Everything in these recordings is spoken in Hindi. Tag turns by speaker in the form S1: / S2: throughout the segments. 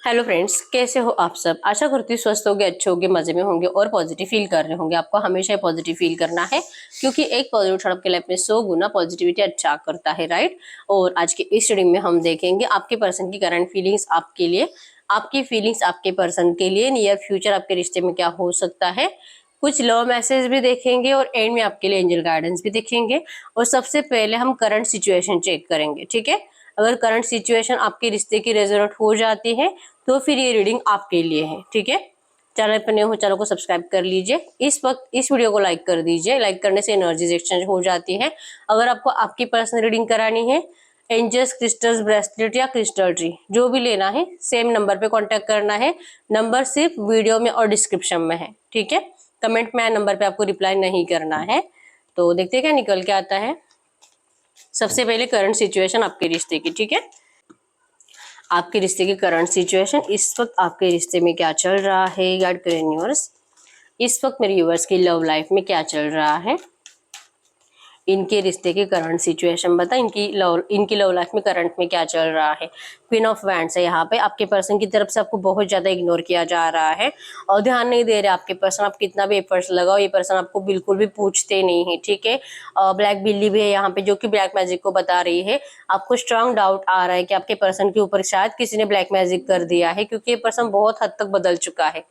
S1: हेलो फ्रेंड्स, कैसे हो आप सब। आशा करती हूँ स्वस्थ होंगे, अच्छे होंगे, मजे में होंगे और पॉजिटिव फील कर रहे होंगे। आपको हमेशा पॉजिटिव फील करना है क्योंकि एक पॉजिटिव थॉट आपके लाइफ में 100 गुना पॉजिटिविटी अच्छा करता है, राइट। और आज के इस रीडिंग में हम देखेंगे आपके पर्सन की करंट फीलिंग्स आपके लिए, आपकी फीलिंग्स आपके पर्सन के लिए, नियर फ्यूचर आपके रिश्ते में क्या हो सकता है। कुछ लव मैसेज भी देखेंगे और एंड में आपके लिए एंजल गाइडेंस भी देखेंगे। और सबसे पहले हम करंट सिचुएशन चेक करेंगे, ठीक है। अगर करंट सिचुएशन आपके रिश्ते की रेजोनेट हो जाती है तो फिर ये रीडिंग आपके लिए है, ठीक है। चैनल पर नए हो, चैनल को सब्सक्राइब कर लीजिए। इस वक्त इस वीडियो को लाइक कर दीजिए। लाइक करने से एनर्जीज एक्सचेंज हो जाती है। अगर आपको आपकी पर्सनल रीडिंग करानी है, एंजल्स, क्रिस्टल्स, ब्रेसलेट या क्रिस्टल ट्री जो भी लेना है, सेम नंबर पे कांटेक्ट करना है। नंबर सिर्फ वीडियो में और डिस्क्रिप्शन में है, ठीक है। कमेंट में नंबर पे आपको रिप्लाई नहीं करना है। तो देखते हैं क्या निकल के आता है। सबसे पहले करंट सिचुएशन आपके रिश्ते की, ठीक है। आपके रिश्ते की करंट सिचुएशन, इस वक्त आपके रिश्ते में क्या चल रहा है। गाइड करें यूनिवर्स, इस वक्त मेरे व्यूअर्स की लव लाइफ में क्या चल रहा है। इनके रिश्ते की करंट सिचुएशन बता, इनकी लव लाइफ में करंट में क्या चल रहा है। क्वीन ऑफ वैंड्स है यहाँ पे। आपके पर्सन की तरफ से आपको बहुत ज्यादा इग्नोर किया जा रहा है और ध्यान नहीं दे रहे आपके पर्सन। आप कितना भी एफर्ट्स लगाओ, ये पर्सन आपको बिल्कुल भी पूछते नहीं है, ठीक है। ब्लैक बिल्ली भी है यहाँ पे जो कि ब्लैक मैजिक को बता रही है। आपको स्ट्रांग डाउट आ रहा है कि आपके पर्सन के ऊपर शायद किसी ने ब्लैक मैजिक कर दिया है, क्योंकि ये पर्सन बहुत हद तक बदल चुका है।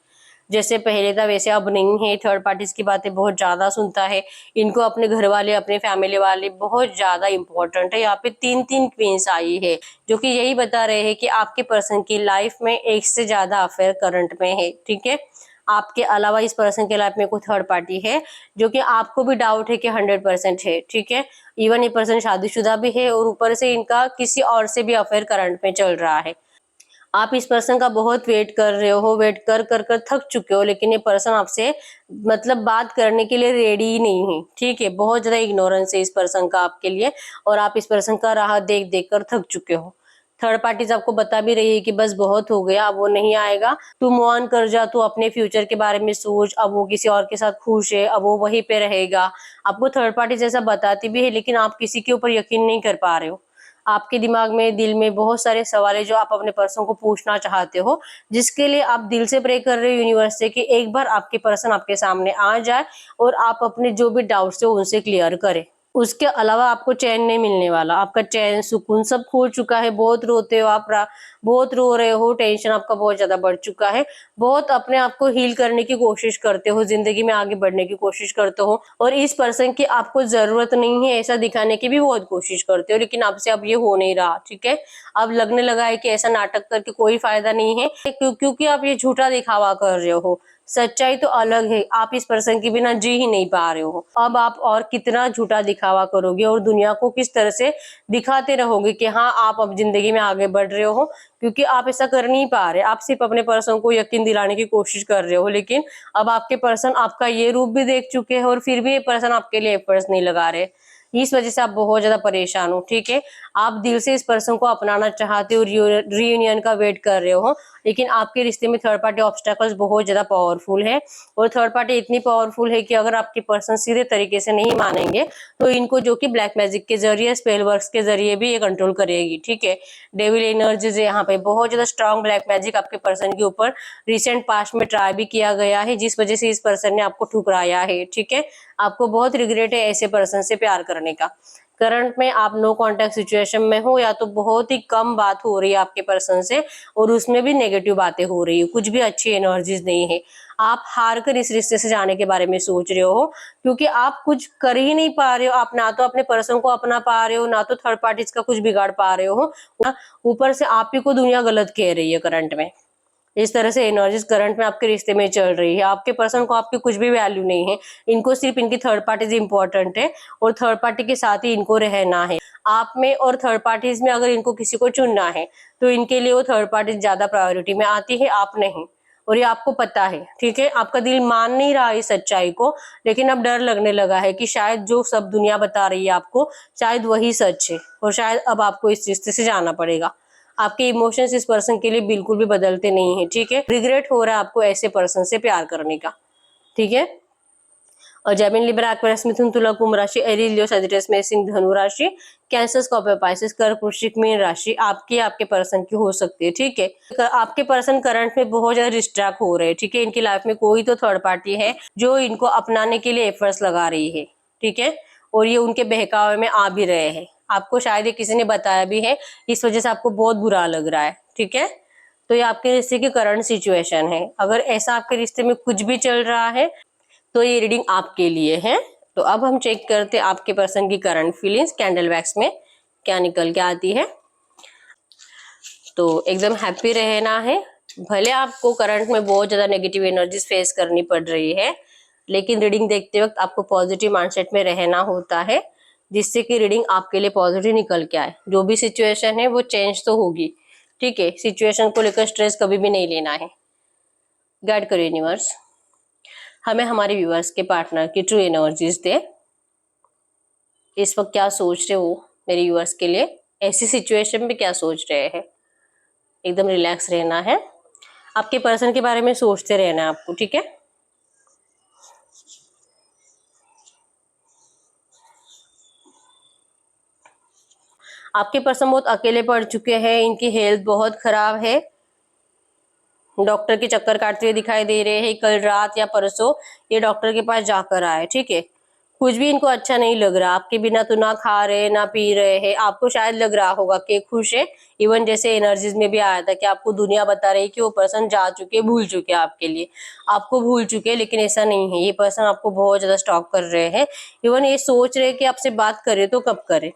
S1: जैसे पहले था वैसे अब नहीं है। थर्ड पार्टीज की बातें बहुत ज्यादा सुनता है। इनको अपने घर वाले, अपने फैमिली वाले बहुत ज्यादा इंपॉर्टेंट है। यहाँ पे तीन तीन क्वींस आई है जो कि यही बता रहे हैं कि आपके पर्सन की लाइफ में एक से ज्यादा अफेयर करंट में है, ठीक है। आपके अलावा इस पर्सन के लाइफ में कोई थर्ड पार्टी है जो कि आपको भी डाउट है कि 100% है, ठीक है। इवन ये पर्सन शादीशुदा भी है और ऊपर से इनका किसी और से भी अफेयर करंट में चल रहा है। आप इस पर्सन का बहुत वेट कर रहे हो, वेट कर कर कर थक चुके हो, लेकिन ये पर्सन आपसे मतलब बात करने के लिए रेडी ही नहीं है, ठीक है। बहुत ज्यादा इग्नोरेंस है इस पर्सन का आपके लिए और आप इस पर्सन का राह देख देख कर थक चुके हो। थर्ड पार्टीज आपको बता भी रही है कि बस बहुत हो गया, अब वो नहीं आएगा, तू मूव ऑन कर जा, तू अपने फ्यूचर के बारे में सोच, अब वो किसी और के साथ खुश है, अब वो वहीं पे रहेगा। आपको थर्ड पार्टीज ऐसा बताती भी है, लेकिन आप किसी के ऊपर यकीन नहीं कर पा रहे हो। आपके दिमाग में, दिल में बहुत सारे सवाल है जो आप अपने पर्सन को पूछना चाहते हो, जिसके लिए आप दिल से प्रे कर रहे हो यूनिवर्स से कि एक बार आपके पर्सन आपके सामने आ जाए और आप अपने जो भी डाउट्स है उनसे क्लियर करें। उसके अलावा आपको चैन नहीं मिलने वाला। आपका चैन, सुकून सब खो चुका है। बहुत रोते हो आप, बहुत रो रहे हो, टेंशन आपका बहुत ज्यादा बढ़ चुका है। बहुत अपने आप को हील करने की कोशिश करते हो, जिंदगी में आगे बढ़ने की कोशिश करते हो और इस पर्सन की आपको जरूरत नहीं है ऐसा दिखाने की भी बहुत कोशिश करते हो, लेकिन आपसे अब ये हो नहीं रहा, ठीक है। अब लगने लगा है कि ऐसा नाटक करके कोई फायदा नहीं है, क्योंकि आप ये झूठा दिखावा कर रहे हो। सच्चाई तो अलग है, आप इस पर्सन के बिना जी ही नहीं पा रहे हो। अब आप और कितना झूठा दिखावा करोगे और दुनिया को किस तरह से दिखाते रहोगे कि हाँ आप अब जिंदगी में आगे बढ़ रहे हो, क्योंकि आप ऐसा कर नहीं पा रहे। आप सिर्फ अपने पर्सन को यकीन दिलाने की कोशिश कर रहे हो, लेकिन अब आपके पर्सन आपका ये रूप भी देख चुके हैं और फिर भी ये पर्सन आपके लिए एफर्ट्स नहीं लगा रहे। इस वजह से आप बहुत ज्यादा परेशान हो, ठीक है। आप दिल से इस पर्सन को अपनाना चाहते हो, रियूनियन का वेट कर रहे हो, लेकिन आपके रिश्ते में थर्ड पार्टी ऑब्स्टेकल्स बहुत ज्यादा पावरफुल है। और थर्ड पार्टी इतनी पावरफुल है कि अगर आपके पर्सन सीधे तरीके से नहीं मानेंगे तो इनको जो कि ब्लैक मैजिक के जरिए, स्पेल वर्क्स के जरिए भी ये कंट्रोल करेगी, ठीक है। डेविल एनर्जीज है यहाँ पे। बहुत ज्यादा स्ट्रॉन्ग ब्लैक मैजिक आपके पर्सन के ऊपर रिसेंट पास्ट में ट्राई भी किया गया है, जिस वजह से इस पर्सन ने आपको ठुकराया है, ठीक है। आपको बहुत रिग्रेट है ऐसे पर्सन से प्यार करने का। करंट में आप नो कांटेक्ट सिचुएशन में हो या तो बहुत ही कम बात हो रही है आपके पर्सन से और उसमें भी नेगेटिव बातें हो रही है, कुछ भी अच्छी एनर्जीज नहीं है। आप हार कर इस रिश्ते से जाने के बारे में सोच रहे हो, क्योंकि आप कुछ कर ही नहीं पा रहे हो। आप ना तो अपने पर्सन को अपना पा रहे हो, ना तो थर्ड पार्टीज का कुछ बिगाड़ पा रहे हो, ना ऊपर से आप ही को दुनिया गलत कह रही है करंट में। इस तरह से एनर्जीज करंट में आपके रिश्ते में चल रही है। आपके पर्सन को आपकी कुछ भी वैल्यू नहीं है, इनको सिर्फ इनकी थर्ड पार्टीज इंपॉर्टेंट है और थर्ड पार्टी के साथ ही इनको रहना है। आप में और थर्ड पार्टीज में अगर इनको किसी को चुनना है तो इनके लिए वो थर्ड पार्टी ज्यादा प्रायोरिटी में आती है, आप नहीं। और ये आपको पता है, ठीक है। आपका दिल मान नहीं रहा इस सच्चाई को, लेकिन अब डर लगने लगा है कि शायद जो सब दुनिया बता रही है आपको, शायद वही सच है और शायद अब आपको इस रिश्ते से जाना पड़ेगा। आपके इमोशंस इस पर्सन के लिए बिल्कुल भी बदलते नहीं है, ठीक है। रिग्रेट हो रहा है आपको ऐसे पर्सन से प्यार करने का, ठीक है। और जेमिनी, लिब्रा, एक्वेरियस, मिथुन, तुला, कुंभ राशि, एरीज, लियो, सजिटेरियस में सिंह, धनु राशि, कैंसर, स्कॉर्पियो, पाइसेस, कर्क, वृश्चिक, मीन राशि आपके पर्सन की हो सकती है। ठीक है, आपके पर्सन करंट में बहुत ज्यादा डिस्ट्रैक्ट हो रहे हैं। ठीक है, इनकी लाइफ में कोई तो थर्ड पार्टी है जो इनको अपनाने के लिए एफर्ट्स लगा रही है। ठीक है, और ये उनके बहकावे में आ भी रहे हैं। आपको शायद ये किसी ने बताया भी है, इस वजह से आपको बहुत बुरा लग रहा है। ठीक है, तो ये आपके रिश्ते की करंट सिचुएशन है। अगर ऐसा आपके रिश्ते में कुछ भी चल रहा है तो ये रीडिंग आपके लिए है। तो अब हम चेक करते हैं आपके पर्सन की करंट फीलिंग्स कैंडल वैक्स में क्या निकल के आती है। तो एकदम हैप्पी रहना है। भले आपको करंट में बहुत ज्यादा नेगेटिव एनर्जीज फेस करनी पड़ रही है, लेकिन रीडिंग देखते वक्त आपको पॉजिटिव माइंडसेट में रहना होता है, जिससे कि रीडिंग आपके लिए पॉजिटिव निकल के आए। जो भी सिचुएशन है वो चेंज तो होगी। ठीक है, सिचुएशन को लेकर स्ट्रेस कभी भी नहीं लेना है। गाइड करो यूनिवर्स, हमें हमारे व्यूअर्स के पार्टनर की ट्रू एनर्जीज दे। इस वक्त क्या सोच रहे हो मेरे व्यूअर्स के लिए, ऐसी सिचुएशन में क्या सोच रहे हैं। एकदम रिलैक्स रहना है, आपके पर्सन के बारे में सोचते रहना है आपको। ठीक है, आपके पर्सन बहुत अकेले पड़ चुके हैं, इनकी हेल्थ बहुत खराब है, डॉक्टर के चक्कर काटते हुए दिखाई दे रहे हैं। कल रात या परसों ये डॉक्टर के पास जाकर आए। ठीक है, कुछ भी इनको अच्छा नहीं लग रहा, आपके बिना तो ना खा रहे ना पी रहे हैं। आपको शायद लग रहा होगा कि खुश है, इवन जैसे एनर्जीज में भी आया था कि आपको दुनिया बता रही है कि वो पर्सन जा चुके, भूल चुके आपके लिए, आपको भूल चुके, लेकिन ऐसा नहीं है। ये पर्सन आपको बहुत ज्यादा स्टॉक कर रहे हैं। इवन ये सोच रहे कि आपसे बात करे तो कब करे।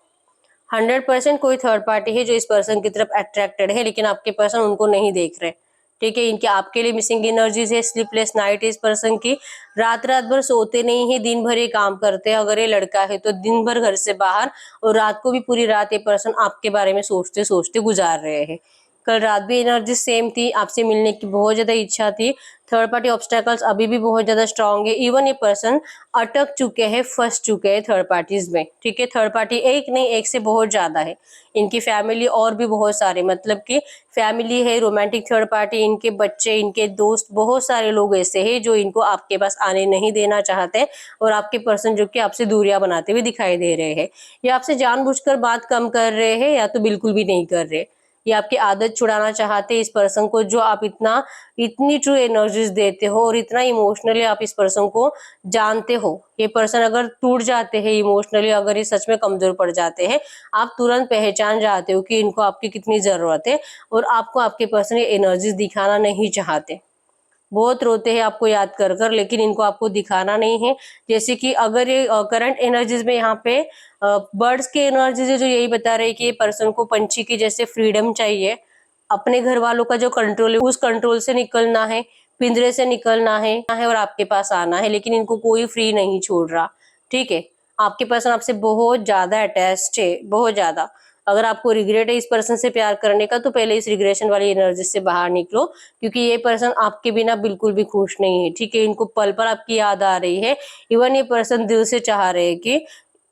S1: 100% कोई थर्ड पार्टी है जो इस पर्सन की तरफ अट्रैक्टेड है, लेकिन आपके पर्सन उनको नहीं देख रहे। ठीक है, इनके आपके लिए मिसिंग एनर्जीज है। स्लीपलेस नाइट है इस पर्सन की, रात रात भर सोते नहीं है, दिन भर ये काम करते हैं। अगर ये लड़का है तो दिन भर घर से बाहर, और रात को भी पूरी रात ये पर्सन आपके बारे में सोचते सोचते गुजार रहे हैं। कल रात भी एनर्जी सेम थी, आपसे मिलने की बहुत ज्यादा इच्छा थी। थर्ड पार्टी ऑब्स्टेकल्स अभी भी बहुत ज्यादा स्ट्रांग है। इवन ये पर्सन अटक चुके हैं, फंस चुके हैं थर्ड पार्टीज में। ठीक है, थर्ड पार्टी एक नहीं, एक से बहुत ज्यादा है। इनकी फैमिली और भी बहुत सारे, मतलब कि फैमिली है, रोमांटिक थर्ड पार्टी, इनके बच्चे, इनके दोस्त, बहुत सारे लोग ऐसे हैं जो इनको आपके पास आने नहीं देना चाहते, और आपके पर्सन जो कि आपसे दूरियां बनाते हुए दिखाई दे रहे हैं। या आपसे जानबूझकर बात कम कर रहे हैं, या तो बिल्कुल भी नहीं कर रहे। ये आपकी आदत छुड़ाना चाहते हैं इस पर्सन को, जो आप इतनी ट्रू एनर्जीज देते हो और इतना इमोशनली आप इस पर्सन को जानते हो। ये पर्सन अगर टूट जाते हैं इमोशनली, अगर ये सच में कमजोर पड़ जाते हैं, आप तुरंत पहचान जाते हो कि इनको आपकी कितनी जरूरत है, और आपको आपके पर्सन ये एनर्जीज दिखाना नहीं चाहते। बहुत रोते हैं आपको याद कर कर, लेकिन इनको आपको दिखाना नहीं है। जैसे कि अगर ये करंट एनर्जीज में यहाँ पे बर्ड्स की एनर्जीज है, जो यही बता रहे हैं कि ये पर्सन को पंछी की जैसे फ्रीडम चाहिए, अपने घर वालों का जो कंट्रोल है उस कंट्रोल से निकलना है, पिंजरे से निकलना है और आपके पास आना है, लेकिन इनको कोई फ्री नहीं छोड़ रहा। ठीक है, आपके पर्सन आपसे बहुत ज्यादा अटैच्ड है, बहुत ज्यादा। अगर आपको रिग्रेट है इस पर्सन से प्यार करने का, तो पहले इस रिग्रेशन वाली एनर्जी से बाहर निकलो, क्योंकि ये पर्सन आपके बिना बिल्कुल भी खुश नहीं है। ठीक है, इनको पल पल आपकी याद आ रही है। इवन ये पर्सन दिल से चाह रहे हैं कि,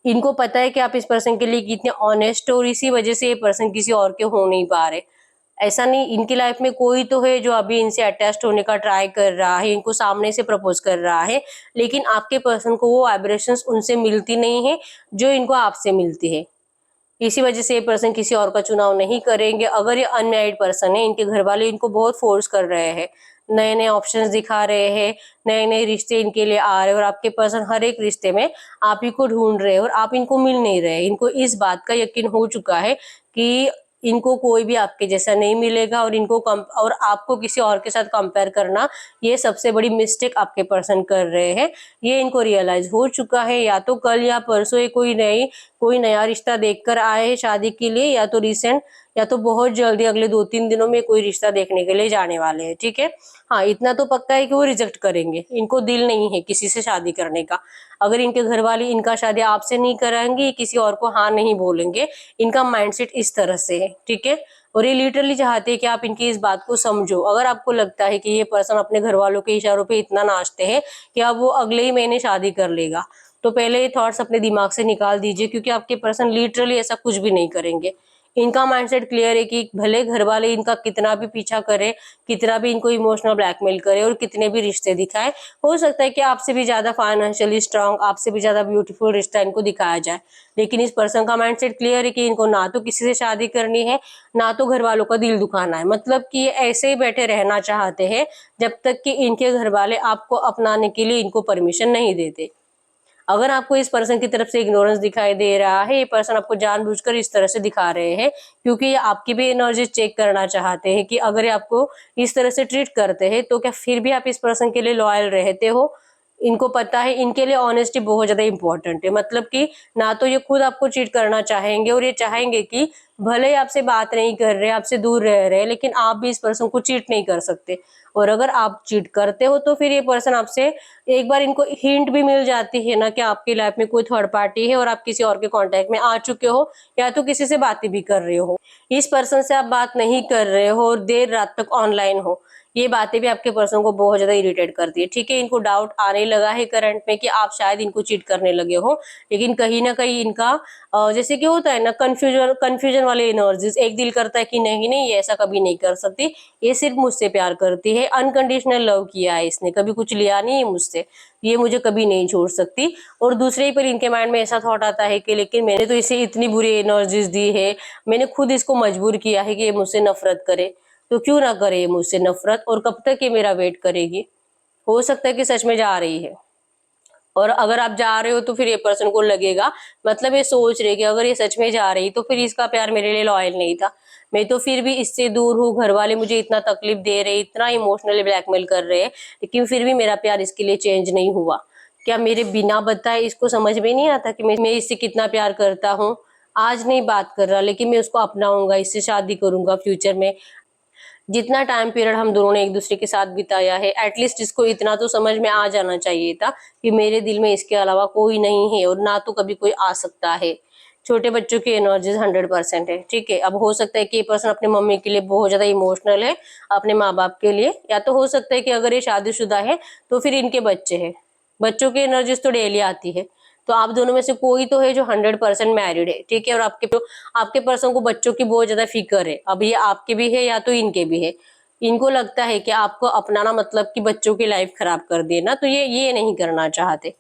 S1: इनको पता है कि आप इस पर्सन के लिए कितने ऑनेस्ट हो, और इसी वजह से ये पर्सन किसी और के हो नहीं पा रहे। ऐसा नहीं, इनकी लाइफ में कोई तो है जो अभी इनसे अटैच्ड होने का ट्राई कर रहा है, इनको सामने से प्रपोज कर रहा है, लेकिन आपके पर्सन को वो वाइब्रेशंस उनसे मिलती नहीं है जो इनको आपसे मिलती है। इसी वजह से ये पर्सन किसी और का चुनाव नहीं करेंगे। अगर ये अनमैरिड पर्सन है, इनके घर वाले इनको बहुत फोर्स कर रहे हैं, नए नए ऑप्शंस दिखा रहे हैं, नए नए रिश्ते इनके लिए आ रहे हैं, और आपके पर्सन हर एक रिश्ते में आप ही को ढूंढ रहे हैं और आप इनको मिल नहीं रहे। इनको इस बात का यकीन हो चुका है कि इनको कोई भी आपके जैसा नहीं मिलेगा, और और आपको किसी और के साथ कंपेयर करना, ये सबसे बड़ी मिस्टेक आपके पर्सन कर रहे हैं। ये इनको रियलाइज हो चुका है। या तो कल या परसों ये कोई नया रिश्ता देखकर आए हैं शादी के लिए, या तो रिसेंट, या तो बहुत जल्दी अगले 2-3 दिनों में कोई रिश्ता देखने के लिए जाने वाले हैं। ठीक है, हाँ इतना तो पक्का है कि वो रिजेक्ट करेंगे, इनको दिल नहीं है किसी से शादी करने का। अगर इनके घर वाले इनका शादी आपसे नहीं कराएंगे, किसी और को हाँ नहीं बोलेंगे, इनका माइंडसेट इस तरह से है। ठीक है, और ये लिटरली चाहते हैं कि आप इनकी इस बात को समझो। अगर आपको लगता है कि ये पर्सन अपने घर वालों के इशारों पे इतना नाचते हैं कि अब वो अगले ही महीने शादी कर लेगा, तो पहले ये थॉट्स अपने दिमाग से निकाल दीजिए, क्योंकि आपके पर्सन लिटरली ऐसा कुछ भी नहीं करेंगे। इनका माइंडसेट क्लियर है कि भले घर वाले इनका कितना भी पीछा करे, कितना भी इनको इमोशनल ब्लैकमेल करे और कितने भी रिश्ते दिखाए, हो सकता है कि आपसे भी ज्यादा फाइनेंशियली स्ट्रांग, आपसे भी ज्यादा ब्यूटीफुल रिश्ता इनको दिखाया जाए, लेकिन इस पर्सन का माइंडसेट क्लियर है कि इनको ना तो किसी से शादी करनी है, ना तो घर वालों का दिल दुखाना है। मतलब कि ये ऐसे ही बैठे रहना चाहते हैं जब तक कि इनके घर वाले आपको अपनाने के लिए इनको परमिशन नहीं देते। अगर आपको इस पर्सन की तरफ से इग्नोरेंस दिखाई दे रहा है, ये पर्सन आपको जानबूझकर इस तरह से दिखा रहे हैं क्योंकि ये आपकी भी एनर्जी चेक करना चाहते हैं कि अगर ये आपको इस तरह से ट्रीट करते हैं तो क्या फिर भी आप इस पर्सन के लिए लॉयल रहते हो। इनको पता है, इनके लिए ऑनेस्टी बहुत ज्यादा इंपॉर्टेंट है। मतलब कि ना तो ये खुद आपको चीट करना चाहेंगे और ये चाहेंगे कि भले ही आपसे बात नहीं कर रहे, आपसे दूर रह रहे, लेकिन आप भी इस पर्सन को चीट नहीं कर सकते। और अगर आप चीट करते हो तो फिर ये पर्सन आपसे, एक बार इनको हिंट भी मिल जाती है ना कि आपकी लाइफ में कोई थर्ड पार्टी है और आप किसी और के कांटेक्ट में आ चुके हो या तो किसी से बातें भी कर रहे हो, इस पर्सन से आप बात नहीं कर रहे हो और देर रात तक ऑनलाइन हो, ये बातें भी आपके पर्सन को बहुत ज्यादा इरिटेट करती है। ठीक है, इनको डाउट आने लगा है करंट में कि आप शायद इनको चीट करने लगे हो, लेकिन कहीं ना कहीं इनका जैसे कि होता है ना कंफ्यूजन कंफ्यूजन वाले एनर्जीज, एक दिल करता है कि नहीं नहीं ये ऐसा कभी नहीं कर सकती, ये सिर्फ मुझसे प्यार करती है, अनकंडीशनल लव किया है इसने, कभी कुछ लिया नहीं है मुझसे, ये मुझे कभी नहीं छोड़ सकती। और दूसरे ही पर इनके माइंड में ऐसा थॉट आता है कि लेकिन मैंने तो इसे इतनी बुरी एनर्जीज दी है, मैंने खुद इसको मजबूर किया है कि ये मुझसे नफरत करे, तो क्यों ना करे ये मुझसे नफरत, और कब तक ये मेरा वेट करेगी। हो सकता है कि सच में जा रही है, और अगर आप जा रहे हो तो फिर ये पर्सन को लगेगा, मतलब ये सोच रहे कि अगर ये सच में जा रही तो फिर इसका प्यार मेरे लिए लॉयल नहीं था, मैं तो फिर भी इससे दूर हूँ, घर वाले मुझे इतना तकलीफ दे रहे, इतना इमोशनली ब्लैकमेल कर रहे हैं, लेकिन फिर भी मेरा प्यार इसके लिए चेंज नहीं हुआ। क्या मेरे बिना बताए इसको समझ में नहीं आता कि मैं इससे कितना प्यार करता हूँ। आज नहीं बात कर रहा, लेकिन मैं उसको अपनाऊंगा, इससे शादी करूंगा फ्यूचर में। जितना टाइम पीरियड हम दोनों ने एक दूसरे के साथ बिताया है, एटलीस्ट इसको इतना तो समझ में आ जाना चाहिए था कि मेरे दिल में इसके अलावा कोई नहीं है और ना तो कभी कोई आ सकता है। छोटे बच्चों की एनर्जीज 100% है। ठीक है, अब हो सकता है कि ये पर्सन अपने मम्मी के लिए बहुत ज्यादा इमोशनल है, अपने माँ बाप के लिए, या तो हो सकता है कि अगर ये शादीशुदा है तो फिर इनके बच्चे हैं, बच्चों की एनर्जीज तो डेली आती है। तो आप दोनों में से कोई तो है जो 100% मैरिड है। ठीक है, और आपके पर्सन को बच्चों की बहुत ज्यादा फिक्र है। अब ये आपके भी है या तो इनके भी है। इनको लगता है कि आपको अपनाना मतलब कि बच्चों की लाइफ खराब कर देना, तो ये नहीं करना चाहते।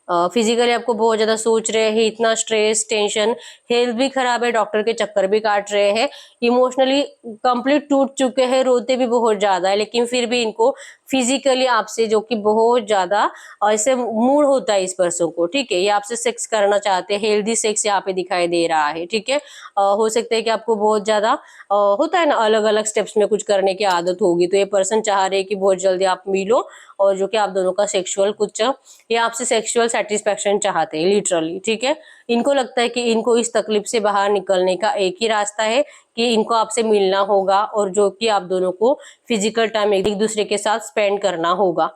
S1: फिजिकली आपको बहुत ज्यादा सोच रहे हैं, इतना स्ट्रेस टेंशन, हेल्थ भी खराब है, डॉक्टर के चक्कर भी काट रहे हैं, इमोशनली कंप्लीट टूट चुके हैं, रोते भी बहुत ज्यादा है, लेकिन फिर भी इनको फिजिकली आपसे जो कि बहुत ज्यादा ऐसे मूड होता है इस पर्सन को। ठीक है, ये आपसे सेक्स करना चाहते हैं, हेल्दी सेक्स यहाँ पे दिखाई दे रहा है। ठीक है, हो सकता है कि आपको बहुत ज्यादा होता है ना अलग अलग स्टेप्स में कुछ करने की आदत होगी, तो ये पर्सन चाह रहे हैं कि बहुत जल्दी आप मिलो और जो कि आप दोनों का सेक्सुअल कुछ, ये आपसे सेक्सुअल सेटिस्फेक्शन चाहते हैं लिटरली। ठीक है, इनको लगता है कि इनको इस तकलीफ से बाहर निकलने का एक ही रास्ता है कि इनको आपसे मिलना होगा और जो कि आप दोनों को फिजिकल टाइम एक दूसरे के साथ स्पेंड करना होगा,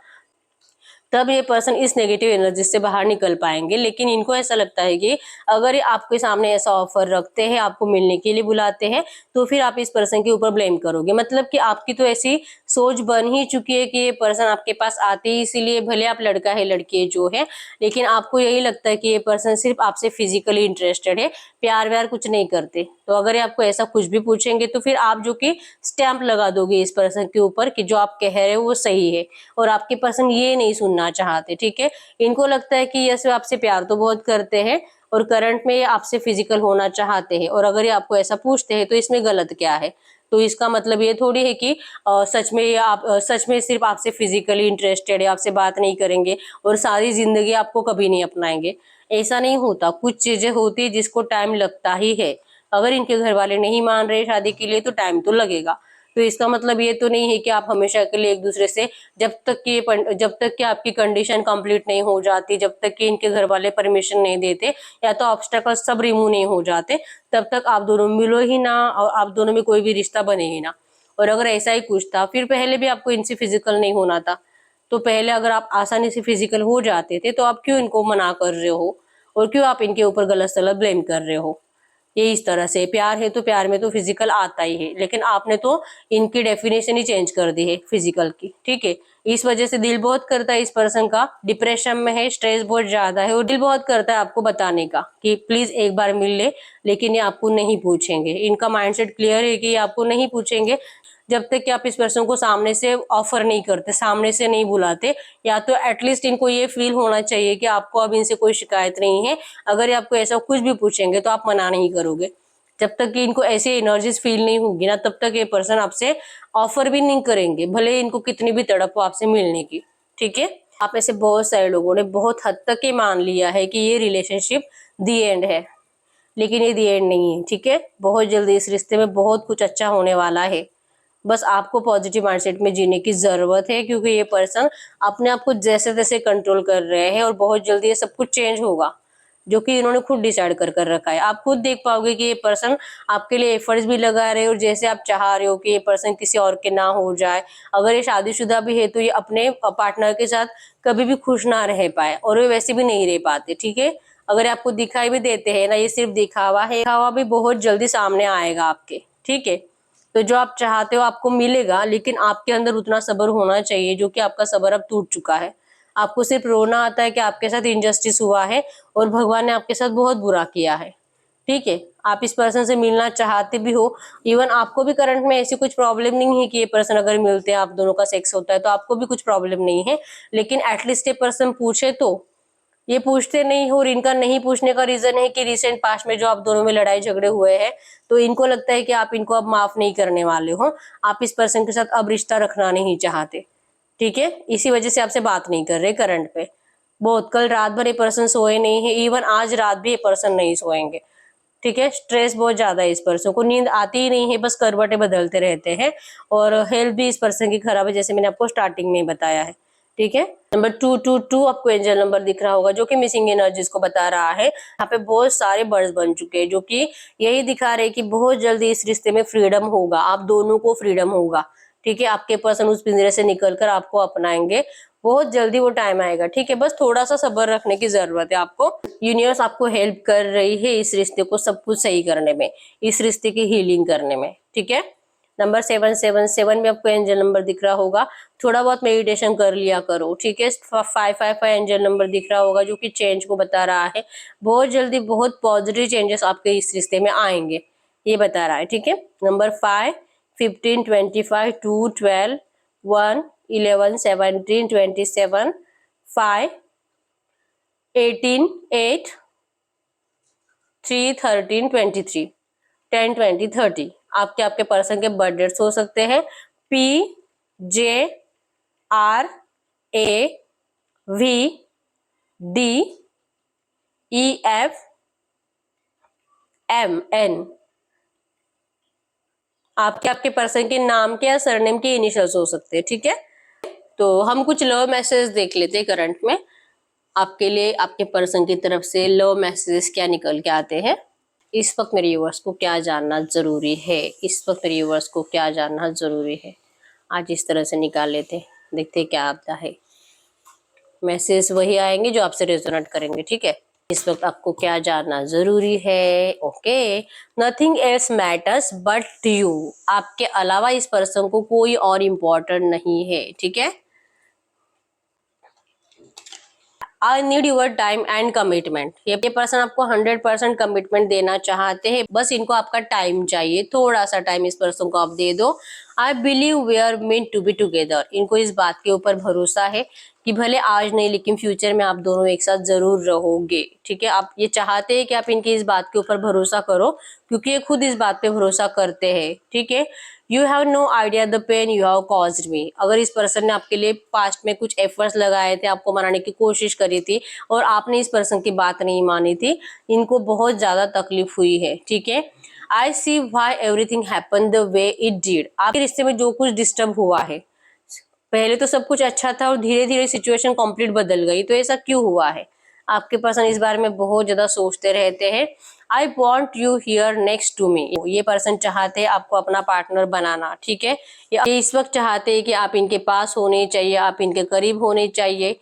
S1: तब ये पर्सन इस नेगेटिव एनर्जी से बाहर निकल पाएंगे। लेकिन इनको ऐसा लगता है कि अगर ये आपके सामने ऐसा ऑफर रखते हैं, आपको मिलने के लिए बुलाते हैं, तो फिर आप इस पर्सन के ऊपर ब्लेम करोगे। मतलब कि आपकी तो ऐसी सोच बन ही चुकी है कि ये पर्सन आपके पास आते ही इसीलिए, भले आप लड़का है लड़की है जो है, लेकिन आपको यही लगता है कि ये पर्सन सिर्फ आपसे फिजिकली इंटरेस्टेड है, प्यार व्यार कुछ नहीं करते। तो अगर ये आपको ऐसा कुछ भी पूछेंगे तो फिर आप जो कि स्टैंप लगा दोगे इस पर्सन के ऊपर कि जो आप कह रहे हो वो सही है, और आपके पर्सन ये नहीं सुनना चाहते। ठीक है, इनको लगता है कि ये सिर्फ आपसे प्यार तो बहुत करते हैं और करंट में ये आपसे फिजिकल होना चाहते हैं, और अगर ये आपको ऐसा पूछते हैं तो इसमें गलत क्या है। तो इसका मतलब ये थोड़ी है कि सच में ये आप सच में सिर्फ आपसे फिजिकली इंटरेस्टेड है, आपसे बात नहीं करेंगे और सारी जिंदगी आपको कभी नहीं अपनाएंगे। ऐसा नहीं होता, कुछ चीजें होती है जिसको टाइम लगता ही है। अगर इनके घर वाले नहीं मान रहे शादी के लिए तो टाइम तो लगेगा। तो इसका मतलब ये तो नहीं है कि आप हमेशा के लिए एक दूसरे से, जब तक कि आपकी कंडीशन कंप्लीट नहीं हो जाती, जब तक कि इनके घर वाले परमिशन नहीं देते या तो ऑब्स्टेकल्स सब रिमूव नहीं हो जाते, तब तक आप दोनों मिलो ही ना और आप दोनों में कोई भी रिश्ता बने ही ना। और अगर ऐसा ही कुछ था, फिर पहले भी आपको इनसे फिजिकल नहीं होना था। तो पहले अगर आप आसानी से फिजिकल हो जाते थे तो आप क्यों इनको मना कर रहे हो और क्यों आप इनके ऊपर गलत सलत ब्लेम कर रहे हो। ये इस तरह से प्यार है तो प्यार में तो फिजिकल आता ही है, लेकिन आपने तो इनकी डेफिनेशन ही चेंज कर दी है फिजिकल की, ठीक है। इस वजह से दिल बहुत करता है इस पर्सन का, डिप्रेशन में है, स्ट्रेस बहुत ज्यादा है और दिल बहुत करता है आपको बताने का कि प्लीज एक बार मिल ले, लेकिन ये आपको नहीं पूछेंगे। इनका माइंडसेट क्लियर है कि ये आपको नहीं पूछेंगे जब तक कि आप इस पर्सन को सामने से ऑफर नहीं करते, सामने से नहीं बुलाते, या तो एटलीस्ट इनको ये फील होना चाहिए कि आपको अब इनसे कोई शिकायत नहीं है। अगर ये आपको ऐसा कुछ भी पूछेंगे तो आप मना नहीं करोगे। जब तक कि इनको ऐसी एनर्जीज फील नहीं होगी ना, तब तक ये पर्सन आपसे ऑफर भी नहीं करेंगे, भले इनको कितनी भी तड़प हो आपसे मिलने की, ठीक है। आप में से बहुत सारे लोगों ने बहुत हद तक ये मान लिया है कि ये रिलेशनशिप दी एंड है, लेकिन ये दी एंड नहीं है, ठीक है। बहुत जल्दी इस रिश्ते में बहुत कुछ अच्छा होने वाला है। बस आपको पॉजिटिव माइंडसेट में जीने की जरूरत है, क्योंकि ये पर्सन अपने आप को जैसे तैसे कंट्रोल कर रहे हैं और बहुत जल्दी ये सब कुछ चेंज होगा, जो कि इन्होंने खुद डिसाइड कर रखा है। आप खुद देख पाओगे कि ये पर्सन आपके लिए एफर्ट्स भी लगा रहे हैं और जैसे आप चाह रहे हो कि ये पर्सन किसी और के ना हो जाए। अगर ये शादीशुदा भी है तो ये अपने पार्टनर के साथ कभी भी खुश ना रह पाए, और वे वैसे भी नहीं रह पाते, ठीक है। अगर आपको दिखाई भी देते हैं ना, ये सिर्फ दिखावा है, दिखावा भी बहुत जल्दी सामने आएगा आपके, ठीक है। तो जो आप चाहते हो आपको मिलेगा, लेकिन आपके अंदर उतना सब्र होना चाहिए, जो कि आपका सब्र अब टूट चुका है। आपको सिर्फ रोना आता है कि आपके साथ इनजस्टिस हुआ है और भगवान ने आपके साथ बहुत बुरा किया है, ठीक है। आप इस पर्सन से मिलना चाहते भी हो, इवन आपको भी करंट में ऐसी कुछ प्रॉब्लम नहीं है कि ये पर्सन अगर मिलते हैं आप दोनों का सेक्स होता है तो आपको भी कुछ प्रॉब्लम नहीं है, लेकिन एटलीस्ट ये पर्सन पूछे तो। ये पूछते नहीं हो, और इनका नहीं पूछने का रीजन है कि रिसेंट पास्ट में जो आप दोनों में लड़ाई झगड़े हुए हैं, तो इनको लगता है कि आप इनको अब माफ नहीं करने वाले हो, आप इस पर्सन के साथ अब रिश्ता रखना नहीं चाहते, ठीक है। इसी वजह से आपसे बात नहीं कर रहे करंट पे। बहुत कल रात भर ये पर्सन सोए नहीं है, इवन आज रात भी ये पर्सन नहीं सोएंगे, ठीक है। स्ट्रेस बहुत ज्यादा है इस पर्सन को, नींद आती ही नहीं है, बस करवटें बदलते रहते हैं, और हेल्थ भी इस पर्सन की खराब है, जैसे मैंने आपको स्टार्टिंग में बताया है, ठीक है। नंबर 222 आपको एंजल नंबर दिख रहा होगा, जो कि मिसिंग एनर्जीज को बता रहा है। यहाँ पे बहुत सारे बर्ड्स बन चुके हैं, जो कि यही दिखा रहे हैं कि बहुत जल्दी इस रिश्ते में फ्रीडम होगा, आप दोनों को फ्रीडम होगा, ठीक है। आपके पर्सन उस पिंजरे से निकलकर आपको अपनाएंगे, बहुत जल्दी वो टाइम आएगा, ठीक है। बस थोड़ा सा सब्र रखने की जरूरत है आपको। यूनिवर्स आपको हेल्प कर रही है इस रिश्ते को सब कुछ सही करने में, इस रिश्ते की हीलिंग करने में, ठीक है। नंबर 777 में आपको एंजल नंबर दिख रहा होगा, थोड़ा बहुत मेडिटेशन कर लिया करो, ठीक है। 555 एंजल नंबर दिख रहा होगा, जो कि चेंज को बता रहा है। बहुत जल्दी बहुत पॉजिटिव चेंजेस आपके इस रिश्ते में आएंगे, ये बता रहा है, ठीक है। नंबर 5, 15, 25, 2, 12, 1, 11, 17, 27, 5, 18, 8, 3, 13, 23, 10, 20, 30 आपके पर्सन के बर्थ डेट्स हो सकते हैं। PJRAVDEFMN आपके पर्सन के नाम के या सरनेम के इनिशियल्स हो सकते हैं, ठीक है। तो हम कुछ लव मैसेज देख लेते हैं करंट में आपके लिए, आपके पर्सन की तरफ से लव मैसेजेस क्या निकल के आते हैं। इस वक्त मेरे व्यूअर्स को क्या जानना जरूरी है, इस वक्त मेरे व्यूअर्स को क्या जानना जरूरी है, आज इस तरह से निकाल लेते हैं, देखते हैं क्या आता है। मैसेज वही आएंगे जो आपसे रेजोनेट करेंगे, ठीक है। इस वक्त आपको क्या जानना जरूरी है, okay. Nothing else matters but you, आपके अलावा इस पर्सन को कोई और इम्पोर्टेंट नहीं है, ठीक है। I need your time and commitment, ये पर्सन आपको 100% कमिटमेंट देना चाहते हैं, बस इनको आपका टाइम चाहिए, थोड़ा सा टाइम इस पर्सन को आप दे दो। I believe we are meant to be together, इनको इस बात के ऊपर भरोसा है कि भले आज नहीं लेकिन फ्यूचर में आप दोनों एक साथ जरूर रहोगे, ठीक है। आप ये चाहते हैं कि आप इनकी इस बात के ऊपर भरोसा करो, क्योंकि ये खुद इस बात पे भरोसा करते हैं, ठीक है। You have no idea the pain you have caused me, अगर इस पर्सन ने आपके लिए पास्ट में कुछ एफर्ट्स लगाए थे, आपको मनाने की कोशिश करी थी और आपने इस पर्सन की बात नहीं मानी थी, इनको बहुत ज्यादा तकलीफ हुई है, ठीक है। I see why everything happen the way it did, आपके रिश्ते में जो कुछ डिस्टर्ब हुआ है, पहले तो सब कुछ अच्छा था और धीरे धीरे सिचुएशन कंप्लीट बदल गई, तो ऐसा क्यों हुआ है। आपके पर्सन इस बारे में बहुत ज्यादा सोचते रहते हैं। I want you here next to me, ये पर्सन चाहते हैं आपको अपना पार्टनर बनाना, ठीक है। ये इस वक्त चाहते हैं कि आप इनके पास होने चाहिए, आप इनके करीब होने चाहिए।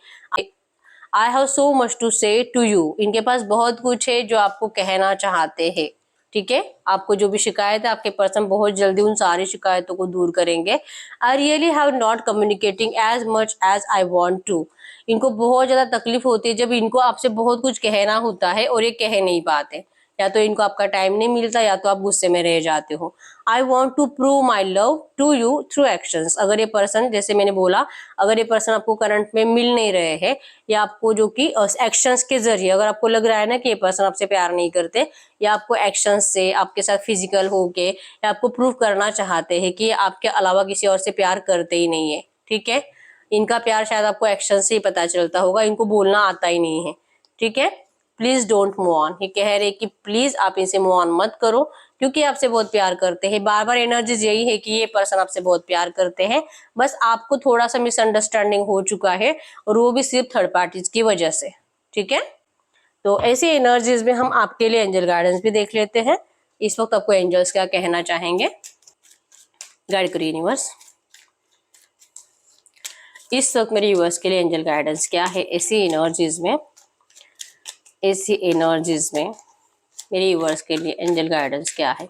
S1: I have so much to say to you, इनके पास बहुत कुछ है जो आपको कहना चाहते हैं, ठीक है, आपको जो भी शिकायत है आपके पर्सन बहुत जल्दी उन सारी शिकायतों को दूर करेंगे। I really have not communicating as much as I want to. इनको बहुत ज्यादा तकलीफ होती है जब इनको आपसे बहुत कुछ कहना होता है और ये कह नहीं पाते, या तो इनको आपका टाइम नहीं मिलता या तो आप गुस्से में रह जाते हो। I want to prove my love to you through actions. अगर ये पर्सन, जैसे मैंने बोला, अगर ये पर्सन आपको करंट में मिल नहीं रहे हैं या आपको जो कि एक्शंस के जरिए, अगर आपको लग रहा है ना कि ये पर्सन आपसे प्यार नहीं करते, या आपको एक्शंस से आपके साथ फिजिकल होके या आपको प्रूव करना चाहते हैं कि ये आपके अलावा किसी और से प्यार करते ही नहीं है, ठीक है, इनका प्यार शायद आपको एक्शन से ही पता चलता होगा, इनको बोलना आता ही नहीं है, ठीक है, प्लीज डोंट मूव ऑन। ये कह रहे कि प्लीज आप इनसे मूव ऑन मत करो क्योंकि आपसे बहुत प्यार करते हैं। बार बार एनर्जीज यही है कि ये पर्सन आपसे बहुत प्यार करते हैं, बस आपको थोड़ा सा मिसअंडरस्टैंडिंग हो चुका है और वो भी सिर्फ थर्ड पार्टीज की वजह से, ठीक है। तो ऐसी एनर्जीज में हम आपके लिए एंजल गाइडेंस भी देख लेते हैं। इस वक्त आपको एंजल्स क्या कहना चाहेंगे, गाइड करिए यूनिवर्स। इस वक्त मेरे यूनिवर्स के लिए एंजल गाइडेंस क्या है ऐसी एनर्जीज में, ऐसी एनर्जीज में मेरे यूनिवर्स के लिए एंजल गाइडेंस क्या है,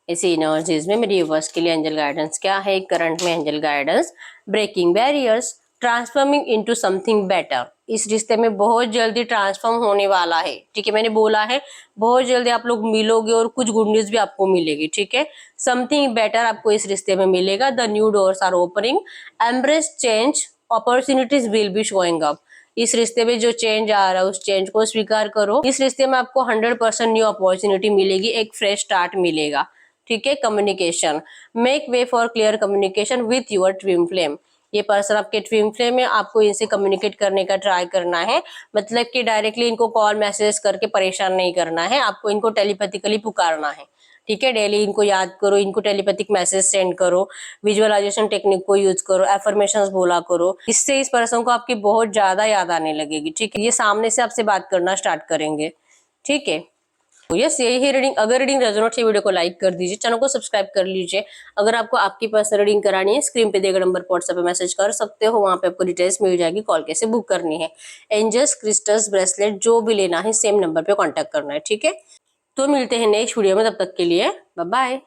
S1: ऐसी एनर्जीज में मेरे यूनिवर्स के लिए एंजल गाइडेंस क्या है। करंट में angel guidance, breaking barriers, transforming into something better. इस रिश्ते में बहुत जल्दी ट्रांसफॉर्म होने वाला है, ठीक है, मैंने बोला है बहुत जल्दी आप लोग मिलोगे और कुछ गुड न्यूज भी आपको मिलेगी, ठीक है, समथिंग बेटर आपको इस रिश्ते में मिलेगा। The new doors are opening, embrace change, opportunities will be showing up. इस रिश्ते में जो चेंज आ रहा है उस चेंज को स्वीकार करो। इस रिश्ते में आपको 100% न्यू अपॉर्चुनिटी मिलेगी, एक फ्रेश स्टार्ट मिलेगा, ठीक है। Communication, make way for clear communication with your twin flame. ये पर्सन आपके ट्विन फ्लेम में, आपको इनसे कम्युनिकेट करने का ट्राई करना है, मतलब कि डायरेक्टली इनको कॉल मैसेज करके परेशान नहीं करना है, आपको इनको टेलीपैथिकली पुकारना है, ठीक है। डेली इनको याद करो, इनको टेलीपैथिक मैसेज सेंड करो, विजुअलाइजेशन टेक्निक को यूज करो, एफर्मेशंस बोला करो, इससे इस पर्सन को आपकी बहुत ज्यादा याद आने लगेगी, ठीक है। ये सामने से आपसे बात करना स्टार्ट करेंगे, ठीक है। तो यस, यही रीडिंग। अगर रीडिंग रेजोनेट है वीडियो को लाइक कर दीजिए, चैनल को सब्सक्राइब कर लीजिए। अगर आपको आपकी पर्सनल रीडिंग करानी है, स्क्रीन पे दिए गए नंबर पर व्हाट्सएप पे मैसेज कर सकते हो, वहां पे आपको डिटेल्स मिल जाएगी, कॉल कैसे बुक करनी है। एंजल्स, क्रिस्टल्स, ब्रेसलेट जो भी लेना है सेम नंबर पे कॉन्टेक्ट करना है, ठीक है। तो मिलते हैं नेक्स्ट वीडियो में, तब तक के लिए बाय बाय।